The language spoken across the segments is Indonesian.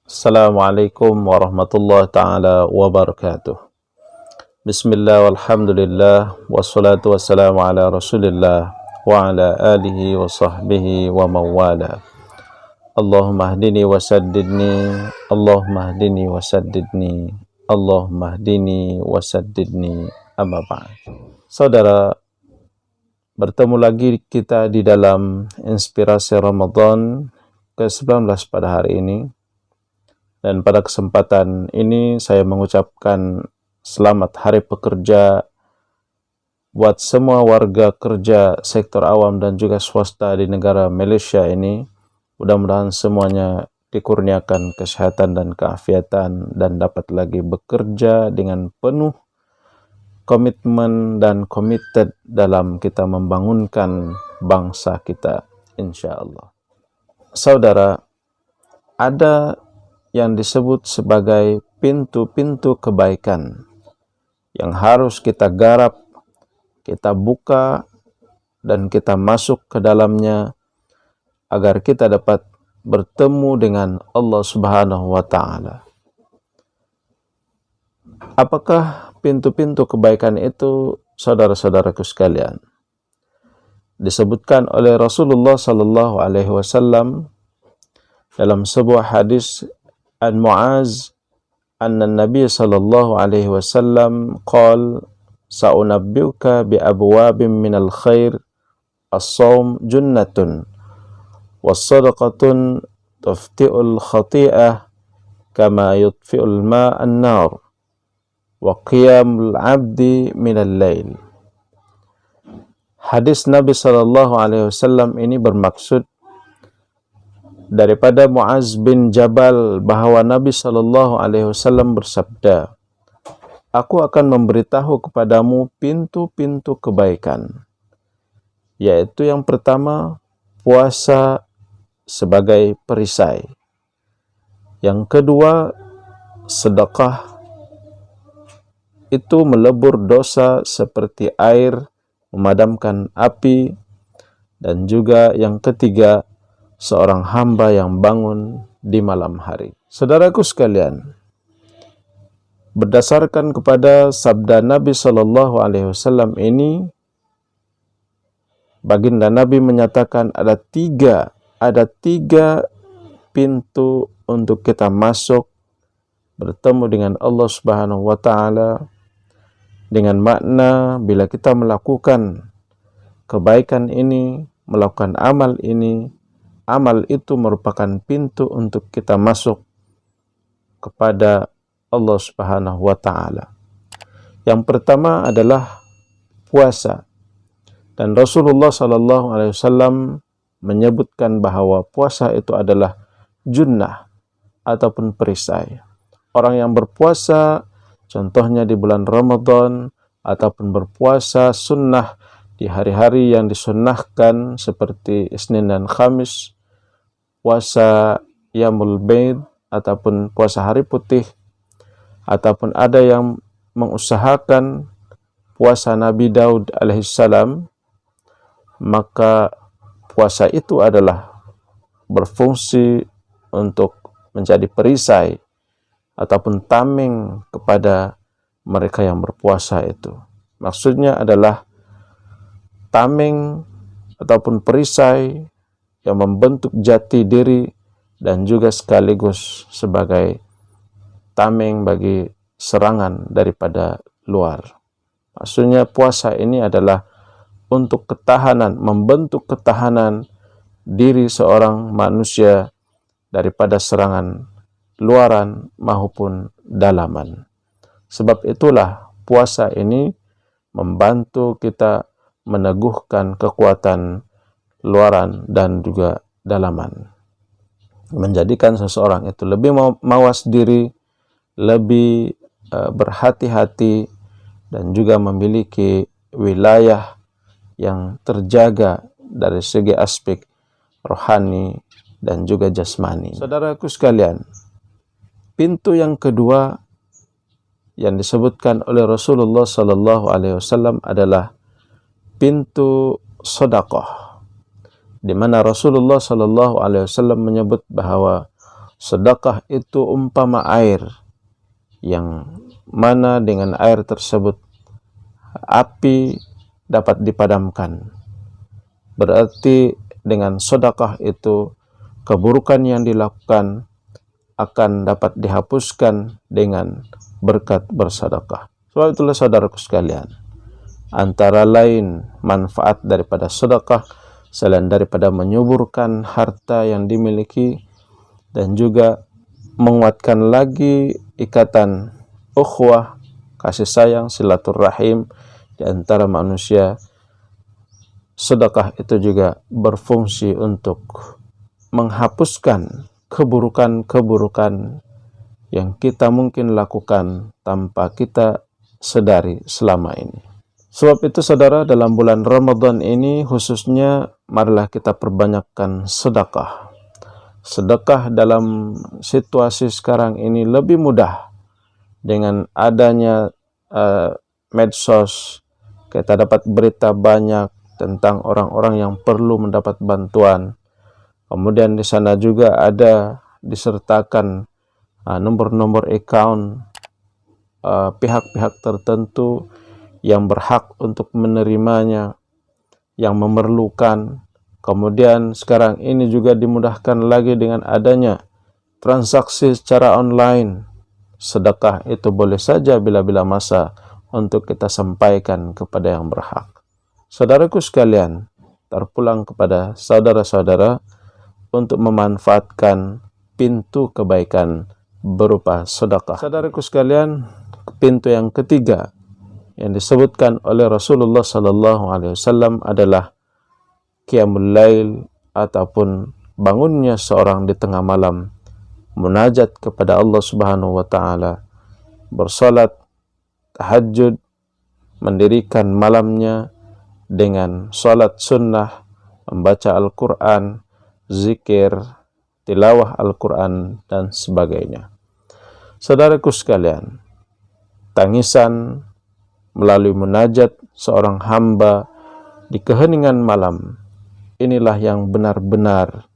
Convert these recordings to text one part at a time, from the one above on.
Assalamualaikum warahmatullahi ta'ala wabarakatuh. Bismillah walhamdulillah wassalatu wassalamu ala rasulillah wa ala alihi wa sahbihi wa mawala. Allahumma hdini wa saddidni, Allahumma hdini wa saddidni, Allahumma hdini wa saddidni, amma ba'd. Saudara, bertemu lagi kita di dalam Inspirasi Ramadan ke-19 pada hari ini. Dan pada kesempatan ini saya mengucapkan selamat Hari Pekerja buat semua warga kerja sektor awam dan juga swasta di negara Malaysia ini. Mudah-mudahan semuanya dikurniakan kesehatan dan keafiatan dan dapat lagi bekerja dengan penuh komitmen dan committed dalam kita membangunkan bangsa kita, insya Allah. Saudara, ada yang disebut sebagai pintu-pintu kebaikan yang harus kita garap, kita buka, dan kita masuk ke dalamnya agar kita dapat bertemu dengan Allah Subhanahu wa Ta'ala. Apakah pintu-pintu kebaikan itu, saudara-saudaraku sekalian? Disebutkan oleh Rasulullah sallallahu alaihi wasallam dalam sebuah hadis an Mu'az anna Nabi sallallahu alaihi wasallam qala sa'unabbiuka bi abwabin minal khair as-sawm junnatun was-sadaqatun tufti'ul khati'ah kama yutfi'ul ma'an nar wa qiyamul 'abdi minal lail. Hadis Nabi sallallahu alaihi wasallam ini bermaksud daripada Mu'az bin Jabal bahwa Nabi sallallahu alaihi wasallam bersabda, "Aku akan memberitahu kepadamu pintu-pintu kebaikan." Yaitu yang pertama, puasa sebagai perisai. Yang kedua, sedekah itu melebur dosa seperti air memadamkan api. Dan juga yang ketiga, seorang hamba yang bangun di malam hari. Saudaraku sekalian, berdasarkan kepada sabda Nabi sallallahu alaihi wasallam ini, baginda Nabi menyatakan ada tiga pintu untuk kita masuk bertemu dengan Allah Subhanahu wa Ta'ala, dengan makna bila kita melakukan kebaikan ini, melakukan amal ini, amal itu merupakan pintu untuk kita masuk kepada Allah Subhanahu wa Ta'ala. Yang pertama adalah puasa. Dan Rasulullah sallallahu alaihi wasallam menyebutkan bahwa puasa itu adalah junnah ataupun perisai. Orang yang berpuasa, contohnya di bulan Ramadan, ataupun berpuasa sunnah di hari-hari yang disunnahkan seperti Isnin dan Khamis, puasa Yamul Baid ataupun puasa hari putih, ataupun ada yang mengusahakan puasa Nabi Daud alaihissalam, maka puasa itu adalah berfungsi untuk menjadi perisai ataupun tameng kepada mereka yang berpuasa itu. Maksudnya adalah tameng ataupun perisai yang membentuk jati diri dan juga sekaligus sebagai tameng bagi serangan daripada luar. Maksudnya puasa ini adalah untuk ketahanan, membentuk ketahanan diri seorang manusia daripada serangan luaran maupun dalaman. Sebab itulah puasa ini membantu kita meneguhkan kekuatan luaran dan juga dalaman, menjadikan seseorang itu lebih mawas diri, lebih berhati-hati, dan juga memiliki wilayah yang terjaga dari segi aspek rohani dan juga jasmani. Saudaraku sekalian, pintu yang kedua yang disebutkan oleh Rasulullah sallallahu alaihi wasallam adalah pintu sedekah, di mana Rasulullah sallallahu alaihi wasallam menyebut bahwa Sedekah itu umpama air, yang mana dengan air tersebut api dapat dipadamkan. Berarti dengan sedekah itu keburukan yang dilakukan akan dapat dihapuskan dengan berkat bersedekah. Sebab itulah saudaraku sekalian, antara lain manfaat daripada sedekah selain daripada menyuburkan harta yang dimiliki dan juga menguatkan lagi ikatan ukhuwah, kasih sayang, silaturahim di antara manusia. Sedekah itu juga berfungsi untuk menghapuskan keburukan-keburukan yang kita mungkin lakukan tanpa kita sadari selama ini. Sebab itu saudara, dalam bulan Ramadan ini khususnya marilah kita perbanyakkan sedekah. Sedekah dalam situasi sekarang ini lebih mudah dengan adanya medsos. Kita dapat berita banyak tentang orang-orang yang perlu mendapat bantuan. Kemudian di sana juga ada disertakan nomor-nomor account pihak-pihak tertentu yang berhak untuk menerimanya, yang memerlukan. Kemudian sekarang ini juga dimudahkan lagi dengan adanya transaksi secara online. Sedekah itu boleh saja bila-bila masa untuk kita sampaikan kepada yang berhak. Saudaraku sekalian, terpulang kepada saudara-saudara untuk memanfaatkan pintu kebaikan berupa sedekah. Saudaraku sekalian, pintu yang ketiga yang disebutkan oleh Rasulullah SAW adalah qiyamul lail, ataupun bangunnya seorang di tengah malam munajat kepada Allah Subhanahu wa taala, bersalat tahajud, mendirikan malamnya dengan salat sunnah, membaca Al-Quran, zikir, tilawah Al-Quran, dan sebagainya. Saudaraku sekalian, tangisan melalui munajat seorang hamba di keheningan malam, inilah yang benar-benar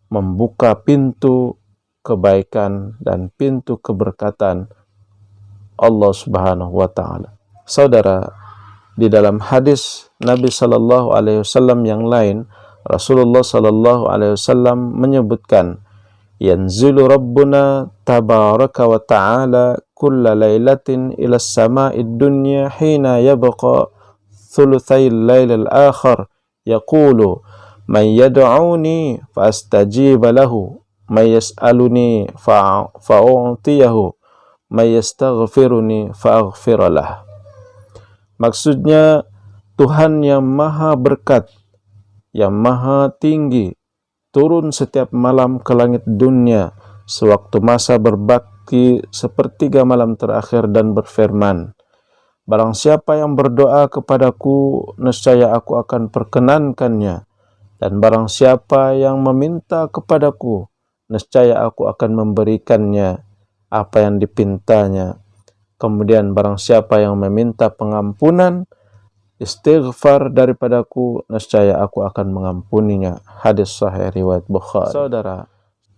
membuka pintu kebaikan dan pintu keberkatan Allah Subhanahu wa taala. Saudara, di dalam hadis Nabi sallallahu alaihi wasallam yang lain, Rasulullah sallallahu alaihi wasallam menyebutkan, yanzilu rabbuna tabaraka wa ta'ala kulla lailatin ila as-sama'id dunya hina yabqa thulutsayil lailil akhir yaqulu man yad'uni fa astajiba lahu, may yas'aluni fa'u'tiyahu, may yastaghfiruni fa'aghfir lah. Maksudnya, Tuhan yang maha berkat, yang maha tinggi, turun setiap malam ke langit dunia sewaktu masa berbakti sepertiga malam terakhir dan berfirman, barang siapa yang berdoa kepadaku, nescaya aku akan perkenankannya, dan barang siapa yang meminta kepadaku, nescaya aku akan memberikannya apa yang dipintanya. Kemudian barang siapa yang meminta pengampunan, istighfar daripadaku, nescaya aku akan mengampuninya. Hadis sahih riwayat Bukhari. Saudara,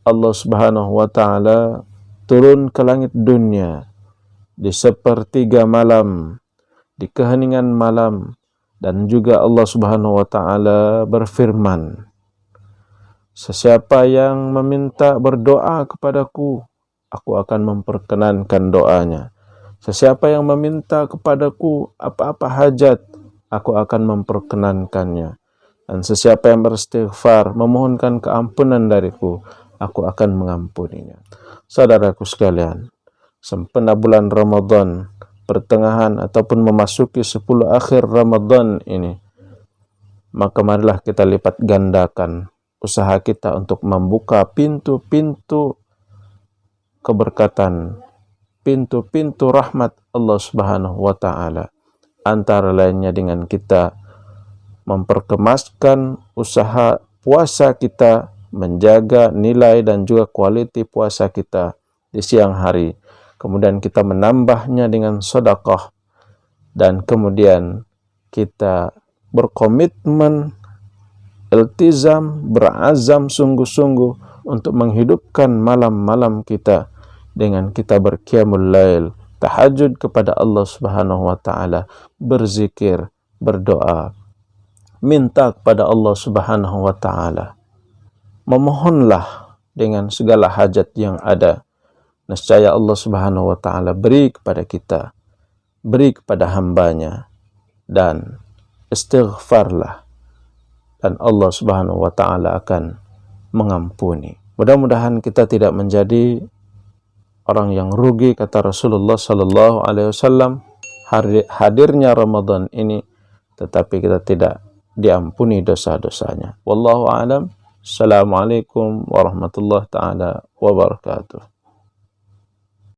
Allah Subhanahu wa taala turun ke langit dunia di sepertiga malam, di keheningan malam, dan juga Allah Subhanahu wa taala berfirman, sesiapa yang meminta berdoa kepadaku, aku akan memperkenankan doanya. Sesiapa yang meminta kepadaku apa-apa hajat, aku akan memperkenankannya. Dan sesiapa yang beristighfar, memohonkan keampunan dariku, aku akan mengampuninya. Saudaraku sekalian, sempena bulan Ramadan, pertengahan ataupun memasuki 10 akhir Ramadan ini, maka marilah kita lipat gandakan usaha kita untuk membuka pintu-pintu keberkatan, pintu-pintu rahmat Allah Subhanahu wa taala. Antara lainnya dengan kita memperkemaskan usaha puasa kita, menjaga nilai dan juga kualiti puasa kita di siang hari. Kemudian kita menambahnya dengan sedekah, dan kemudian kita berkomitmen, iltizam, berazam sungguh-sungguh untuk menghidupkan malam-malam kita dengan kita berqiyamul lail, tahajud kepada Allah Subhanahu wa taala, berzikir, berdoa, minta kepada Allah Subhanahu wa taala. Memohonlah dengan segala hajat yang ada. Nescaya Allah Subhanahu wa taala beri kepada kita, beri kepada hambanya, dan istighfarlah, dan Allah Subhanahu wa taala akan mengampuni. Mudah-mudahan kita tidak menjadi orang yang rugi, kata Rasulullah sallallahu alaihi wasallam, hadirnya Ramadan ini tetapi kita tidak diampuni dosa-dosanya. Wallahu a'lam. Assalamualaikum warahmatullahi taala wabarakatuh.